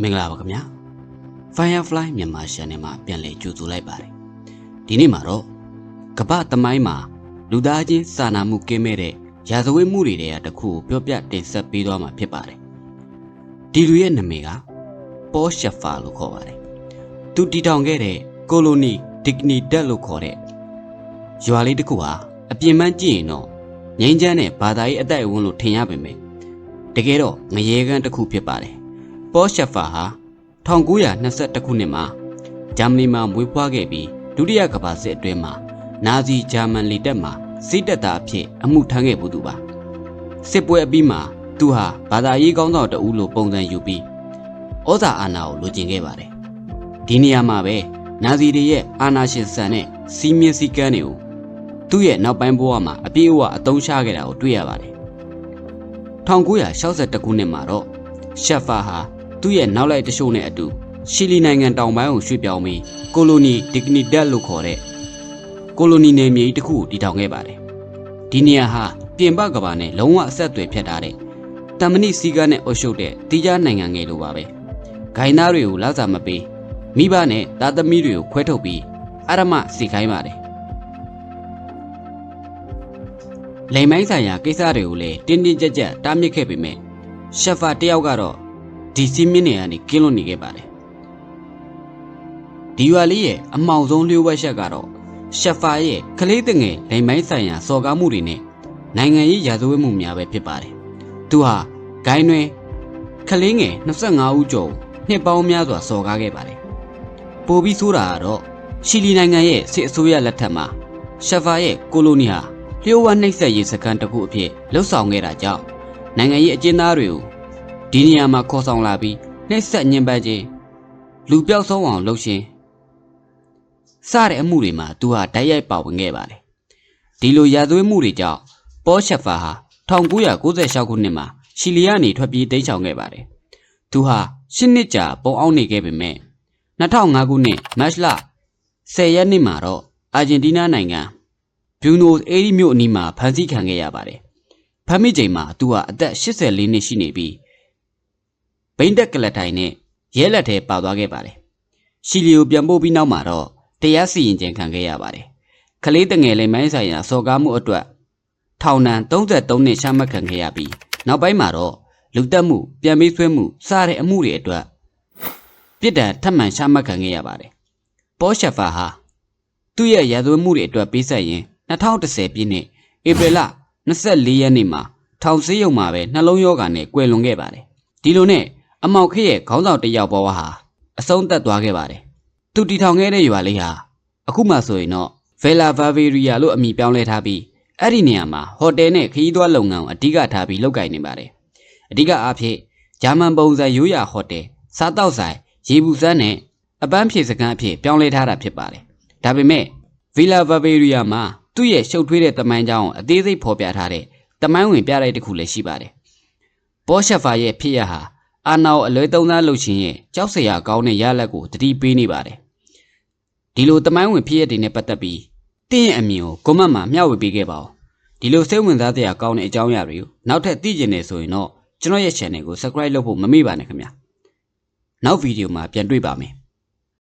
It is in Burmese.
မင်္ဂလာပါခင်ဗျာ Firefly မြန်မာ Channel မှာပြန်လည်ကြိုဆိုလိုက်ပါတယ်ဒီနေ့မှာတော့ကမ္ဘာသမိုင်းမှာလူသားချင်းစာနာမှုကင်းမဲ့တဲ့ရာဇဝတ်မှုတွေတည်းတစ်ခုကိုပြောပြတင်ဆက်ပေးသွားမှာဖြစ်ပါတယ်ဒီလူရဲ့နာမည်ကပေါရှက်ဖာလို့ခေါ်ပါတယ်သူတည်ထောင်ခဲ့တဲ့ကိုလိုနီဒီကနီတက်လို့ခေါ်တဲ့ရွာလေးတစ်ခုဟာအပြင်ပန်းကြည့်ရင်တော့ငိမ့်ချမ်းတဲ့ဘာသာရေးအတိုက်အဝန်းလို့ထင်ရပေမဲ့တကယ်တော့ငရေကန်းတစ်ခုဖြစ်ပါတယ်ပေါရှက်ဖာဟာ1922ခုနှစ်မှာဂျာမနီမှာမွေးဖွားခဲ့ပြီးဒုတိယကမ္ဘာစစ်အတွင်းမှာနာဇီဂျာမန်လေတပ်မှာစစ်တပ်သားအဖြစ်အမှုထမ်းခဲ့ဘူးသူပါစစ်ပွဲအပြီးမှာသူဟာဘာသာရေးကောင်းဆောင်တဦးလိုပုံစံယူပြီးဩဇာအာဏာကိုလိုချင်ခဲ့ပါတယ်ဒီနေရာမှာပဲနာဇီတွေရဲ့အာဏာရှင်ဆန်တဲ့စီးမြင့်စည်းကမ်းတွေကိုသူ့ရဲ့နောက်ပိုင်းဘဝမှာအပြည့်အဝအသုံးချခဲ့တာကိုတွေ့ရပါတယ်1962ခုနှစ်မှာတော့ရှက်ဖာဟာသူ့ရဲ့နောက်လိုက်တချို့နဲ့အတူရှီလီနိုင်ငံတောင်ပိုင်းကိုရွှေ့ပြောင်းပြီးကိုလိုနီဒီကနီတက်လို့ခေါ်တဲ့ကိုလိုနီနယ်မြေတစ်ခုကိုတည်ထောင်ခဲ့ပါတယ်ဒီနေရာဟာပြင်ပကမ္ဘာနဲ့လုံးဝအဆက်အသွယ်ဖြတ်ထားတဲ့တမဏိစီကနဲ့အုပ်ချုပ်တဲ့တီးခြားနိုင်ငံငယ်လိုပါပဲဂိုင်းသားတွေကိုလာစားမပေးမိဘနဲ့သားသမီးတွေကိုခွဲထုတ်ပြီးအရမစီခိုင်းပါတယ်လိမ်မိုင်းဆိုင်ရာကိစ္စတွေကိုလည်းတင်းတင်းကြပ်ကြပ်တားမြစ်ခဲ့ပေမဲ့ရှက်ဖာတယောက်ကတော့ဒီစီးမြင့်နေကနေကင်းလွတ်နေခဲ့ပါတယ်ဒီရွာလေးရဲ့အမောင်ဆုံးလျှို့ဝှက်ချက်ကတော့ရှက်ဖာရဲ့ကလေးတငယ်လိမ်မိုင်းဆိုင်ရာစော်ကားမှုတွေနဲ့နိုင်ငံရေးရာဇဝတ်မှုများပဲဖြစ်ပါတယ်သူဟာဂိုင်းတွင်ကလေးငယ်25ဦးကျော်နှစ်ပေါင်းများစွာစော်ကားခဲ့ပါတယ်ပိုပြီးဆိုးတာကတော့ရှီလီနိုင်ငံရဲ့စစ်အစိုးရလက်ထက်မှာရှက်ဖာရဲ့ကိုလိုနီဟာလျှို့ဝှက်နှိပ်စက်ရေးစခန်းတစ်ခုအဖြစ်လှုပ်ဆောင်ခဲ့တာကြောင့်နိုင်ငံရေးအကျဉ်းသားတွေကိုဒီနေရာမှာခေါ်ဆောင်လာပြီးနှိပ်စက်ညှဉ်းပန်းခြင်းလူပျောက်ဆုံးအောင်လုပ်ခြင်းစတဲ့အမှုတွေမှာသူဟာတိုက်ရိုက်ပါဝင်ခဲ့ပါတယ်ဒီလိုရာဇဝတ်မှုတွေကြောင့်ပေါရှက်ဖာဟာ1996ခုနှစ်မှာရှီလီကနေထွက်ပြေးတိမ်းရှောင်ခဲ့ပါတယ်သူဟာ10နှစ်ကြာပုံအောင်နေခဲ့ပေမဲ့2005ခုနှစ်မတ်လ10ရက်နေ့မှာတော့အာဂျင်တီးနားနိုင်ငံဘျူနိုအေရီမြို့အနီးမှာဖမ်းဆီးခံခဲ့ရပါတယ်ဖမ်းမိချိန်မှာသူဟာအသက်84နှစ်ရှိနေပြီးဘိန်းတက်ကလထိုင်နဲ့ရဲလက်ထဲပါသွားခဲ့ပါတယ်ရှီလီကိုပြန်ပို့ပြီးနောက်မှာတော့တရားစီရင်ခြင်းခံခဲ့ရပါတယ်ကလေးတငယ်လိမ်မိုင်းဆိုင်ရာစော်ကားမှုအတွက်ထောင်ဒဏ်33နှစ်ချမှတ်ခံခဲ့ရပြီးနောက်ပိုင်းမှာတော့လူတက်မှုပြန်ပေးဆွဲမှုစတဲ့အမှုတွေအတွက်ပြစ်ဒဏ်ထပ်မံချမှတ်ခံခဲ့ရပါတယ်ပေါရှက်ဖာဟာသူ့ရဲ့ရာဇဝတ်မှုတွေအတွက်ပေးဆက်ရင်2010ပြည့်နှစ်ဧပြီလ24ရက်နေ့မှာထောင်ဆေးရုံမှာပဲနှလုံးရောဂါနဲ့ကွယ်လွန်ခဲ့ပါတယ်ဒီလိုနဲ့အမောက်ခေရဲ့ခေါင်းဆောင်တစ်ယောက်ဘဝဟာအဆုံးသတ်သွားခဲ့ပါတယ်သူတည်ထောင်ခဲ့တဲ့ရွာလေးဟာအခုမှဆိုရင်တော့ဗယ်လာဗာဗေရီယာလို့အမည်ပြောင်းလဲထားပြီးအဲ့ဒီနေရာမှာဟိုတယ်နဲ့ခရီးသွားလုပ်ငန်းကိုအဓိကထားပြီးလုပ်ကိုင်နေပါတယ်အဓိကအားဖြင့်ဂျာမန်ပုံစံရိုးရာဟိုတယ်စားတောက်ဆိုင်ရေဘူးစမ်းနဲ့အပန်းဖြေစခန်းအဖြစ်ပြောင်းလဲထားတာဖြစ်ပါတယ်ဒါပေမဲ့ဗီလာဗာဗေရီယာမှာသူ့ရဲ့ရှုပ်ထွေးတဲ့တမိုင်းကြောင်းကိုအသေးစိတ်ဖော်ပြထားတဲ့တမိုင်းဝင်ပြတိုက်တစ်ခုလည်းရှိပါတယ်ပေါရှက်ဖာရဲ့ဖြစ်ရဟာအာနာကိုအလွဲသုံးစားလုပ်ခြင်းရဲ့ကြောက်စရာကောင်းတဲ့ရလဒ်ကိုတတိပေးနေပါတယ်ဒီလိုတမိုင်းဝင်ဖြစ်ရတဲ့နဲ့ပတ်သက်ပြီးတင့်ရဲ့အမြင်ကိုကွန်မန့်မှာမျှဝေပေးခဲ့ပါဦးဒီလိုစိတ်ဝင်စားစရာကောင်းတဲ့အကြောင်းအရာတွေကိုနောက်ထပ်သိချင်နေဆိုရင်တော့ကျွန်တော်ရဲ့ channel ကို subscribe လုပ်ဖို့မမေ့ပါနဲ့ခင်ဗျာနောက်ဗီဒီယိုမှာပြန်တွေ့ပါမယ်